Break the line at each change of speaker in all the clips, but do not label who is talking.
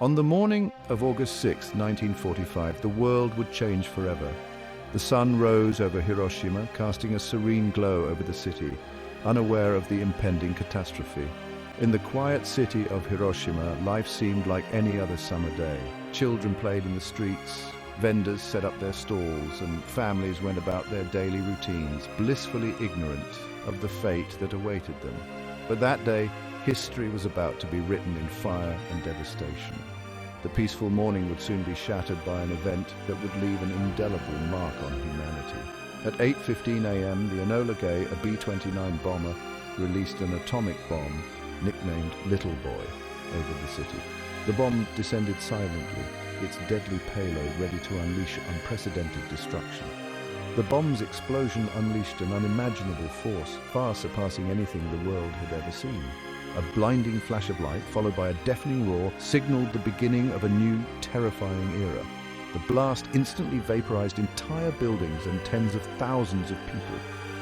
On the morning of August 6, 1945, the world would change forever. The sun rose over Hiroshima, casting a serene glow over the city, unaware of the impending catastrophe. In the quiet city of Hiroshima, life seemed like any other summer day. Children played in the streets, vendors set up their stalls, and families went about their daily routines, blissfully ignorant of the fate that awaited them. But that day, history was about to be written in fire and devastation. The peaceful morning would soon be shattered by an event that would leave an indelible mark on humanity. At 8:15 a.m., the Enola Gay, a B-29 bomber, released an atomic bomb nicknamed Little Boy over the city. The bomb descended silently, its deadly payload ready to unleash unprecedented destruction. The bomb's explosion unleashed an unimaginable force, far surpassing anything the world had ever seen. A blinding flash of light, followed by a deafening roar, signaled the beginning of a new, terrifying era. The blast instantly vaporized entire buildings and tens of thousands of people.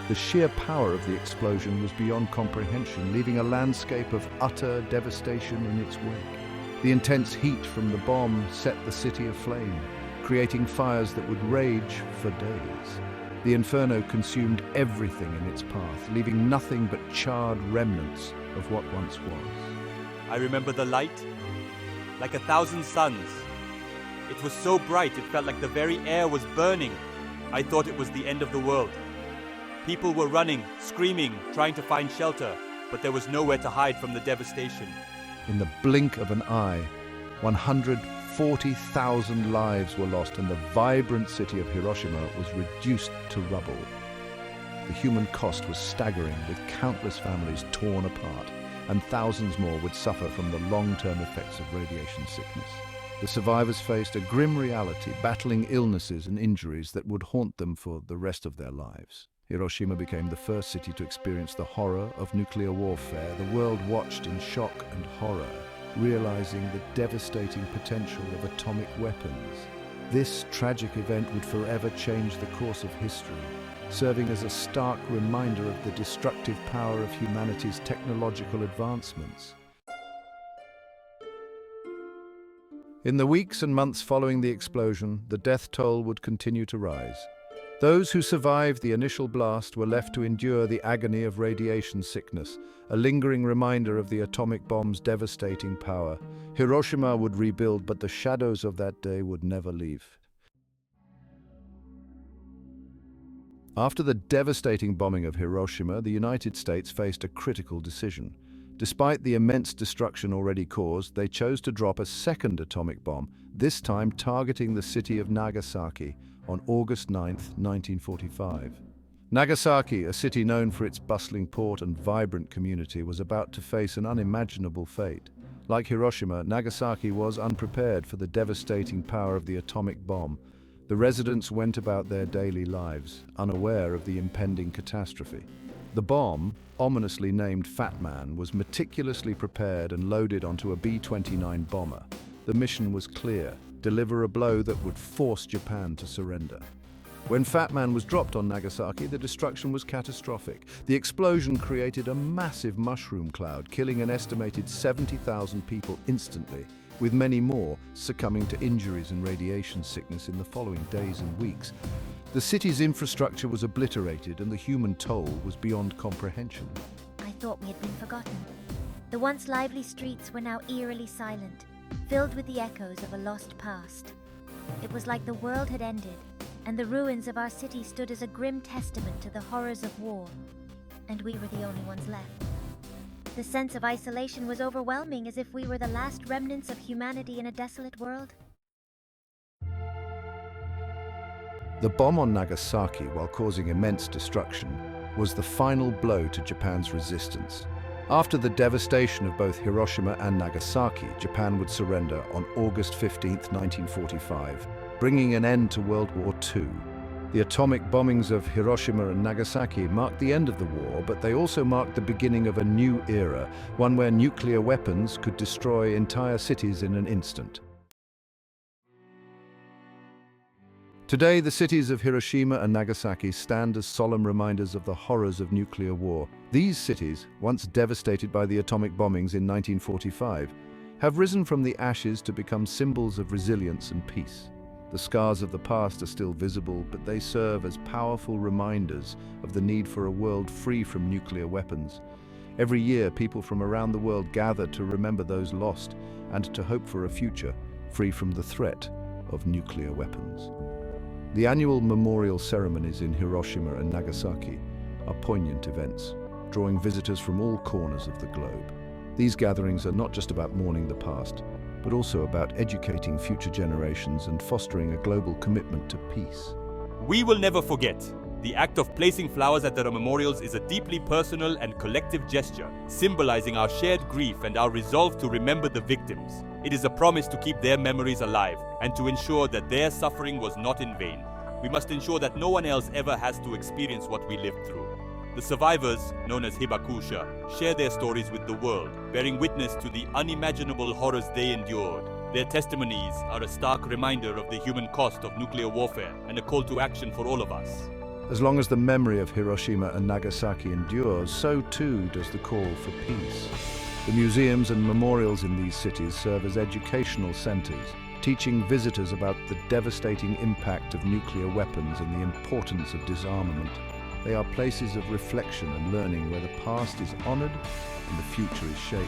The sheer power of the explosion was beyond comprehension, leaving a landscape of utter devastation in its wake. The intense heat from the bomb set the city aflame, creating fires that would rage for days. The inferno consumed everything in its path, leaving nothing but charred remnants of what once was.
I remember the light, like 1,000 suns. It was so bright it felt like the very air was burning. I thought it was the end of the world. People were running, screaming, trying to find shelter, but there was nowhere to hide from the devastation.
In the blink of an eye, 140,000 lives were lost, and the vibrant city of Hiroshima was reduced to rubble. The human cost was staggering, with countless families torn apart, and thousands more would suffer from the long-term effects of radiation sickness. The survivors faced a grim reality, battling illnesses and injuries that would haunt them for the rest of their lives. Hiroshima became the first city to experience the horror of nuclear warfare. The world watched in shock and horror, realizing the devastating potential of atomic weapons. This tragic event would forever change the course of history, serving as a stark reminder of the destructive power of humanity's technological advancements. In the weeks and months following the explosion, the death toll would continue to rise. Those who survived the initial blast were left to endure the agony of radiation sickness, a lingering reminder of the atomic bomb's devastating power. Hiroshima would rebuild, but the shadows of that day would never leave. After the devastating bombing of Hiroshima, the United States faced a critical decision. Despite the immense destruction already caused, they chose to drop a second atomic bomb, this time targeting the city of Nagasaki on August 9, 1945. Nagasaki, a city known for its bustling port and vibrant community, was about to face an unimaginable fate. Like Hiroshima, Nagasaki was unprepared for the devastating power of the atomic bomb. The residents went about their daily lives, unaware of the impending catastrophe. The bomb, ominously named Fat Man, was meticulously prepared and loaded onto a B-29 bomber. The mission was clear: deliver a blow that would force Japan to surrender. When Fat Man was dropped on Nagasaki, the destruction was catastrophic. The explosion created a massive mushroom cloud, killing an estimated 70,000 people instantly, with many more succumbing to injuries and radiation sickness in the following days and weeks. The city's infrastructure was obliterated, and the human toll was beyond comprehension.
I thought we had been forgotten. The once lively streets were now eerily silent, filled with the echoes of a lost past. It was like the world had ended, and the ruins of our city stood as a grim testament to the horrors of war, and we were the only ones left. The sense of isolation was overwhelming, as if we were the last remnants of humanity in a desolate world.
The bomb on Nagasaki, while causing immense destruction, was the final blow to Japan's resistance. After the devastation of both Hiroshima and Nagasaki, Japan would surrender on August 15, 1945, bringing an end to World War II. The atomic bombings of Hiroshima and Nagasaki marked the end of the war, but they also marked the beginning of a new era, one where nuclear weapons could destroy entire cities in an instant. Today, the cities of Hiroshima and Nagasaki stand as solemn reminders of the horrors of nuclear war. These cities, once devastated by the atomic bombings in 1945, have risen from the ashes to become symbols of resilience and peace. The scars of the past are still visible, but they serve as powerful reminders of the need for a world free from nuclear weapons. Every year, people from around the world gather to remember those lost and to hope for a future free from the threat of nuclear weapons. The annual memorial ceremonies in Hiroshima and Nagasaki are poignant events, drawing visitors from all corners of the globe. These gatherings are not just about mourning the past, but also about educating future generations and fostering a global commitment to peace.
We will never forget. The act of placing flowers at their memorials is a deeply personal and collective gesture, symbolizing our shared grief and our resolve to remember the victims. It is a promise to keep their memories alive and to ensure that their suffering was not in vain. We must ensure that no one else ever has to experience what we lived through. The survivors, known as hibakusha, share their stories with the world, bearing witness to the unimaginable horrors they endured. Their testimonies are a stark reminder of the human cost of nuclear warfare and a call to action for all of us.
As long as the memory of Hiroshima and Nagasaki endures, so too does the call for peace. The museums and memorials in these cities serve as educational centers, teaching visitors about the devastating impact of nuclear weapons and the importance of disarmament. They are places of reflection and learning where the past is honored and the future is shaped.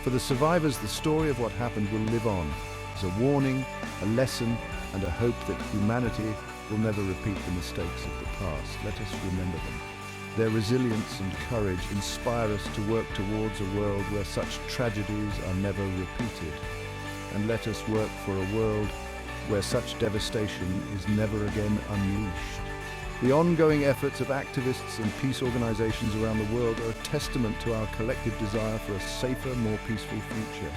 For the survivors, the story of what happened will live on as a warning, a lesson, and a hope that humanity will never repeat the mistakes of the past. Let us remember them. Their resilience and courage inspire us to work towards a world where such tragedies are never repeated. And let us work for a world where such devastation is never again unleashed. The ongoing efforts of activists and peace organizations around the world are a testament to our collective desire for a safer, more peaceful future.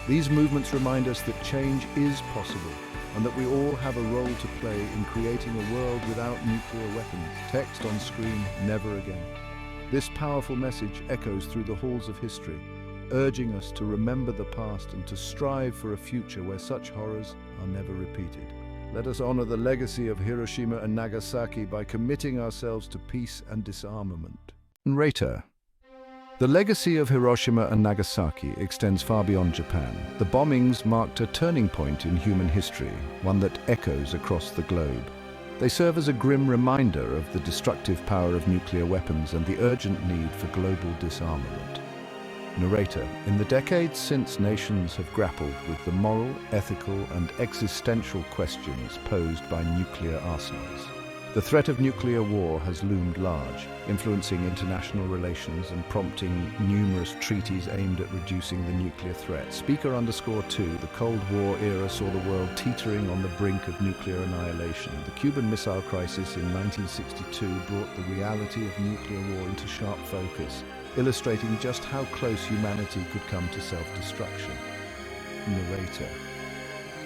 These movements remind us that change is possible and that we all have a role to play in creating a world without nuclear weapons. Text on screen, never again. This powerful message echoes through the halls of history, urging us to remember the past and to strive for a future where such horrors are never repeated. Let us honor the legacy of Hiroshima and Nagasaki by committing ourselves to peace and disarmament. Narrator. The legacy of Hiroshima and Nagasaki extends far beyond Japan. The bombings marked a turning point in human history, one that echoes across the globe. They serve as a grim reminder of the destructive power of nuclear weapons and the urgent need for global disarmament. Narrator. In the decades since, nations have grappled with the moral, ethical, and existential questions posed by nuclear arsenals. The threat of nuclear war has loomed large, influencing international relations and prompting numerous treaties aimed at reducing the nuclear threat. Speaker_2, the Cold War era saw the world teetering on the brink of nuclear annihilation. The Cuban Missile Crisis in 1962 brought the reality of nuclear war into sharp focus, illustrating just how close humanity could come to self-destruction. Narrator.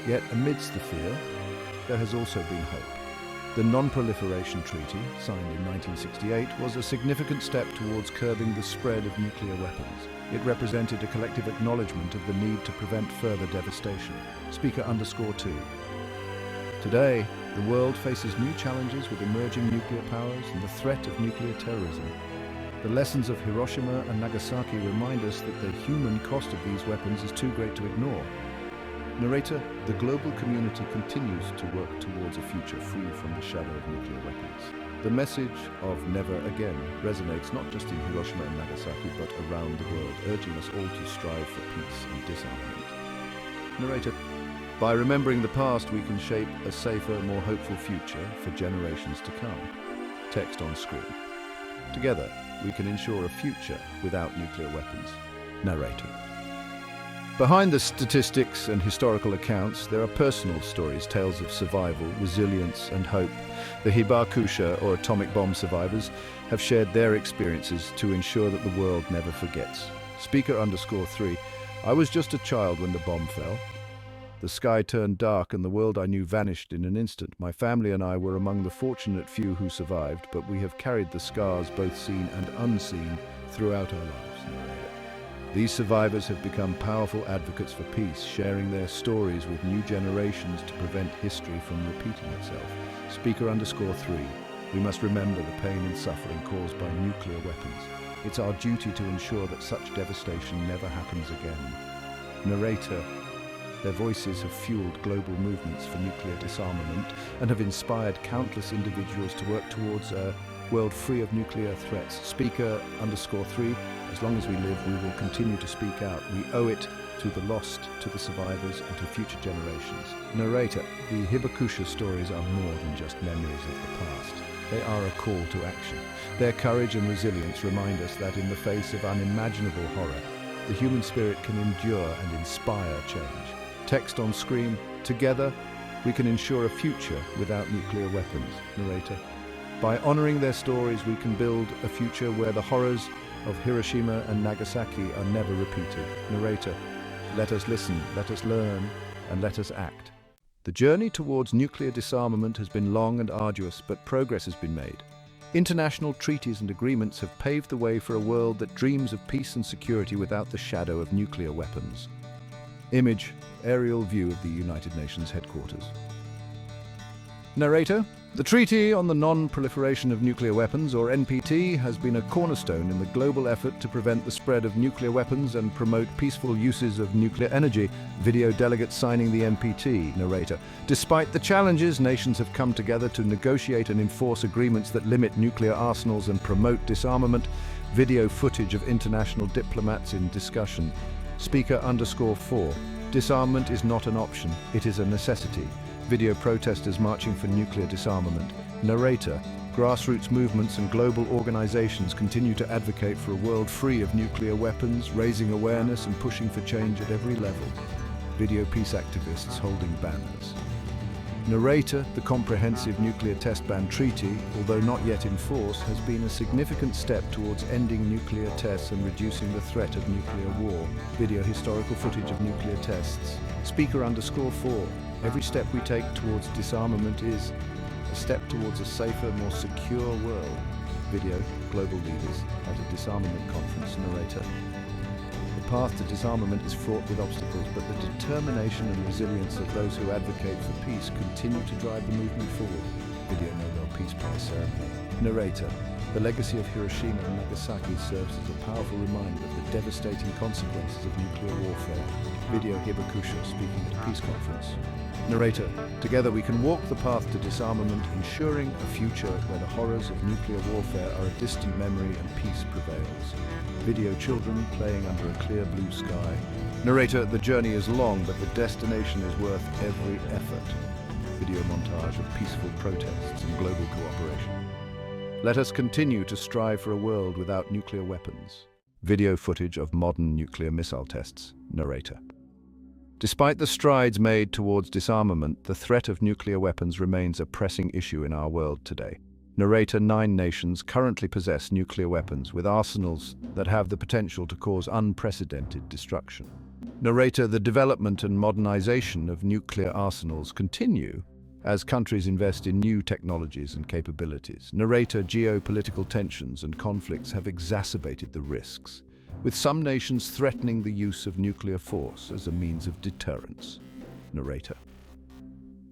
Yet amidst the fear, there has also been hope. The Non-Proliferation Treaty, signed in 1968, was a significant step towards curbing the spread of nuclear weapons. It represented a collective acknowledgement of the need to prevent further devastation. Speaker_2. Today, the world faces new challenges with emerging nuclear powers and the threat of nuclear terrorism. The lessons of Hiroshima and Nagasaki remind us that the human cost of these weapons is too great to ignore. Narrator, the global community continues to work towards a future free from the shadow of nuclear weapons. The message of never again resonates not just in Hiroshima and Nagasaki, but around the world, urging us all to strive for peace and disarmament. Narrator, by remembering the past, we can shape a safer, more hopeful future for generations to come. Text on screen. Together, we can ensure a future without nuclear weapons. Narrator. Behind the statistics and historical accounts, there are personal stories, tales of survival, resilience, and hope. The hibakusha, or atomic bomb survivors, have shared their experiences to ensure that the world never forgets. Speaker_3, I was just a child when the bomb fell. The sky turned dark and the world I knew vanished in an instant. My family and I were among the fortunate few who survived, but we have carried the scars, both seen and unseen, throughout our lives. These survivors have become powerful advocates for peace, sharing their stories with new generations to prevent history from repeating itself. Speaker_3, we must remember the pain and suffering caused by nuclear weapons. It's our duty to ensure that such devastation never happens again. Narrator. Their voices have fueled global movements for nuclear disarmament and have inspired countless individuals to work towards a world free of nuclear threats. Speaker_3. As long as we live, we will continue to speak out. We owe it to the lost, to the survivors, and to future generations. Narrator. The Hibakusha stories are more than just memories of the past. They are a call to action. Their courage and resilience remind us that in the face of unimaginable horror, the human spirit can endure and inspire change. Text on screen. Together, we can ensure a future without nuclear weapons. Narrator. By honoring their stories, we can build a future where the horrors of Hiroshima and Nagasaki are never repeated. Narrator. Let us listen, let us learn, and let us act. The journey towards nuclear disarmament has been long and arduous, but progress has been made. International treaties and agreements have paved the way for a world that dreams of peace and security without the shadow of nuclear weapons. Image, aerial view of the United Nations headquarters. Narrator. The Treaty on the Non-Proliferation of Nuclear Weapons, or NPT, has been a cornerstone in the global effort to prevent the spread of nuclear weapons and promote peaceful uses of nuclear energy. Video delegate signing the NPT. Narrator. Despite the challenges, nations have come together to negotiate and enforce agreements that limit nuclear arsenals and promote disarmament. Video footage of international diplomats in discussion. Speaker_4. Disarmament is not an option, it is a necessity. Video protesters marching for nuclear disarmament. Narrator. Grassroots movements and global organizations continue to advocate for a world free of nuclear weapons, raising awareness and pushing for change at every level. Video peace activists holding banners. Narrator. The Comprehensive Nuclear Test Ban Treaty, although not yet in force, has been a significant step towards ending nuclear tests and reducing the threat of nuclear war. Video historical footage of nuclear tests. Speaker_4. Every step we take towards disarmament is a step towards a safer, more secure world. Video, global leaders at a disarmament conference. Narrator. The path to disarmament is fraught with obstacles, but the determination and resilience of those who advocate for peace continue to drive the movement forward. Video Nobel Peace Prize ceremony. Narrator. The legacy of Hiroshima and Nagasaki serves as a powerful reminder of the devastating consequences of nuclear warfare. Video Hibakusha speaking at a peace conference. Narrator. Together we can walk the path to disarmament, ensuring a future where the horrors of nuclear warfare are a distant memory and peace prevails. Video children playing under a clear blue sky. Narrator. The journey is long, but the destination is worth every effort. Video montage of peaceful protests and global cooperation. Let us continue to strive for a world without nuclear weapons. Video footage of modern nuclear missile tests. Narrator. Despite the strides made towards disarmament, the threat of nuclear weapons remains a pressing issue in our world today. Narrator. 9 nations currently possess nuclear weapons with arsenals that have the potential to cause unprecedented destruction. Narrator. The development and modernization of nuclear arsenals continue as countries invest in new technologies and capabilities. Narrator. Geopolitical tensions and conflicts have exacerbated the risks, with some nations threatening the use of nuclear force as a means of deterrence. Narrator.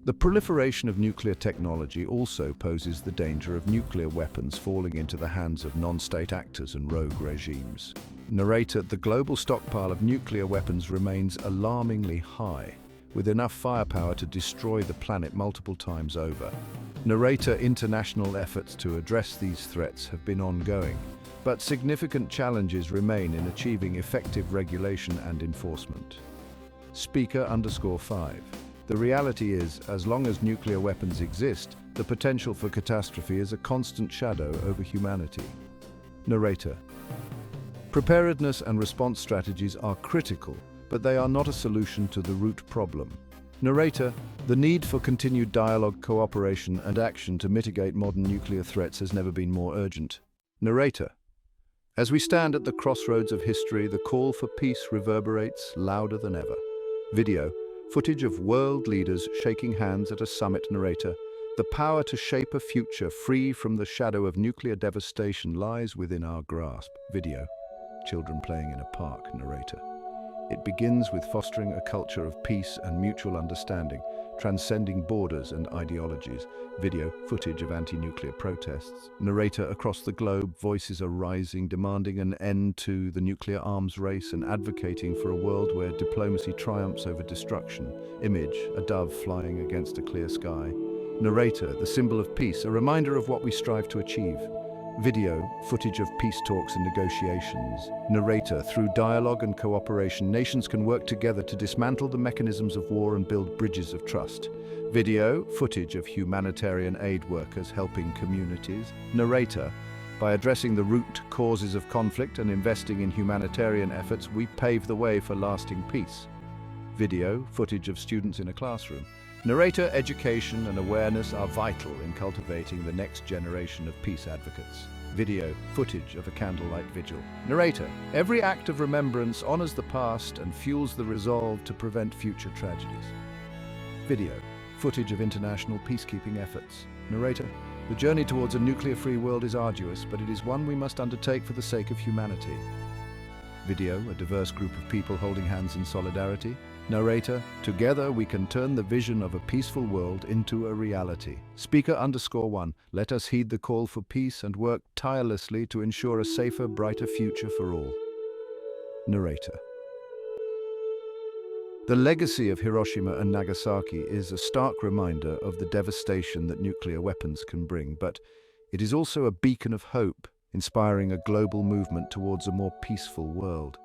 The proliferation of nuclear technology also poses the danger of nuclear weapons falling into the hands of non-state actors and rogue regimes. Narrator. The global stockpile of nuclear weapons remains alarmingly high, with enough firepower to destroy the planet multiple times over. Narrator. International efforts to address these threats have been ongoing, but significant challenges remain in achieving effective regulation and enforcement. Speaker_5. The reality is, as long as nuclear weapons exist, the potential for catastrophe is a constant shadow over humanity. Narrator. Preparedness and response strategies are critical, but they are not a solution to the root problem. Narrator. The need for continued dialogue, cooperation, and action to mitigate modern nuclear threats has never been more urgent. Narrator. As we stand at the crossroads of history, the call for peace reverberates louder than ever. Video footage of world leaders shaking hands at a summit. Narrator. The power to shape a future free from the shadow of nuclear devastation lies within our grasp. Video children playing in a park. Narrator. It begins with fostering a culture of peace and mutual understanding. transcending borders and ideologies. Video, footage of anti-nuclear protests. Narrator: across the globe, voices are rising, demanding an end to the nuclear arms race and advocating for a world where diplomacy triumphs over destruction. Image: a dove flying against a clear sky. Narrator: the symbol of peace, a reminder of what we strive to achieve. Video, footage of peace talks and negotiations. Narrator: through dialogue and cooperation, nations can work together to dismantle the mechanisms of war and build bridges of trust. Video, footage of humanitarian aid workers helping communities. Narrator: by addressing the root causes of conflict and investing in humanitarian efforts, we pave the way for lasting peace. Video, footage of students in a classroom. Narrator: education and awareness are vital in cultivating the next generation of peace advocates. Video, footage of a candlelight vigil. Narrator: every act of remembrance honors the past and fuels the resolve to prevent future tragedies. Video, footage of international peacekeeping efforts. Narrator: the journey towards a nuclear-free world is arduous, but it is one we must undertake for the sake of humanity. Video, a diverse group of people holding hands in solidarity. Narrator: together we can turn the vision of a peaceful world into a reality. Speaker_1, let us heed the call for peace and work tirelessly to ensure a safer, brighter future for all. Narrator: the legacy of Hiroshima and Nagasaki is a stark reminder of the devastation that nuclear weapons can bring, but it is also a beacon of hope, inspiring a global movement towards a more peaceful world.